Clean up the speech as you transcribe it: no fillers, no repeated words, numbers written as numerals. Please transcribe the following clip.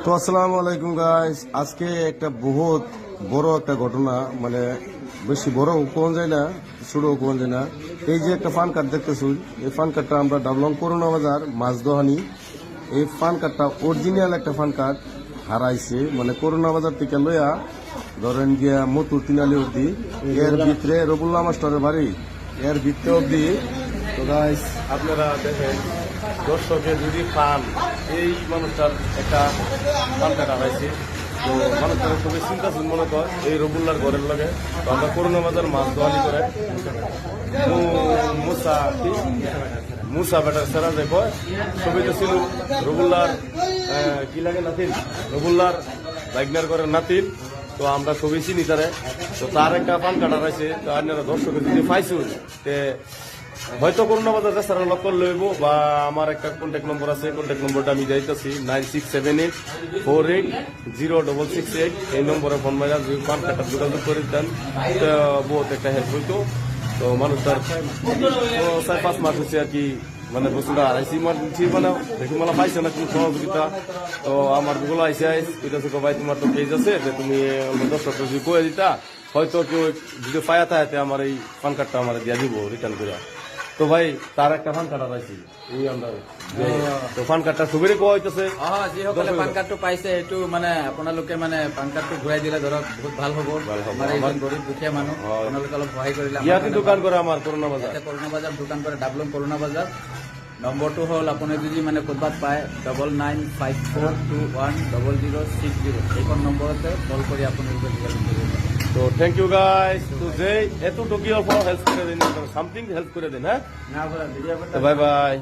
তো আসসালামু আলাইকুম গাইস, আজকে একটা বহুত বড় একটা ঘটনা, মানে বেশি বড় কোন যায় না, ছোট কোন যায় না। এই যে একটা ফান কার্ড দেখতেছি, এই ফান কার্ডটা আমরা ডাবলং করোনা বাজার মাছদোহানি। এই ফান কার্ডটা অরিজিনাল একটা ফান কার্ড হারাইছে, মানে করোনা বাজার থেকে লইয়া ধরেন গিয়া মতুর তিনালি অব্দি, এর ভিতরে রবুল্লাহ মাস্টারের বাড়ি, এর ভিতরে অব্দি। তো গাইস আপনারা দেখেন, দর্শকে যদি পান এই মানুষটার একটা পান কাটা হয়েছে, তো মানুষটার খুবই চিন্তাশীল মনে কর এই রবুল্লার ঘরের লগে। তো আমরা করোনা বাজার মাছ দোয়ানি করে মুসা বেটার সেরা যে কয় ছবি তো ছিল রবুল্লার কি লাগে নাতিন, রবুল্লার লাইগনার ঘরের নাতিন। তো আমরা ছবি চিনি তারে, তো তার একটা পান কাটা রয়েছে। তো আপনারা দর্শকে যদি পাইছুন তে হয়তো করোনা বাজার সারা লক্ষ্য লইব, বা আমার একটা কন্ট্যাক্ট নম্বর আছে, কন্ট্যাক্ট নম্বরটা আমি যাইতেছি 9678480668। এই নম্বরে ফোন মারা যদি পান কার্ডটা যোগাযোগ করে দেন তো বহুত একটা হেল্প হইতো। তো মানুষটার 4-5 মাস হচ্ছে আর কি, মানে বস্তুটা হারাইছি মানে দেখি মানে পাইছে না কোনো সহযোগিতা। তো আমার গুগল আইসি এটা হচ্ছে ভাই তোমার তো পেজ আছে, যে তুমি দর্শক যদি কয়ে দিতা হয়তো কেউ যদি পায়া থাকে আমার এই পান কার্ডটা আমার দিয়ে দিব রিটার্ন করে। তো ভাই তার একটা পান কার্ড পাইছি, এই আমরা তো পান কার্ডটা সুবিধা কোয়া হইতেছে। যিসকলে পান কাৰ্ডটো পাইছে সেইটো মানে আপোনালোকে মানে পান কাৰ্ডটো ঘূৰাই দিলে ধৰক বহুত ভাল হ'ব। আমাৰ এইজন গৰীব দুখীয়া মানুহ, আপোনালোকে অলপ সহায় কৰিলে। ইয়াতে দোকান কৰে আমাৰ করোনা বাজার, করোনা বাজার দোকান করে ডাবলং করোনা বাজার। নম্বৰটো হ'ল আপুনি যদি মানে ক'ৰবাত পায় 9954210060, এইখন নম্বৰতে কল কৰি আপুনি যোগাযোগ কৰিব। তো থ্যাংক ইউ গাইস। তো যে এত টকিও হেল্প করে দিন, সামথিং হেল্প করে দিন। হ্যাঁ, না বলা ভিডিও বাই বাই।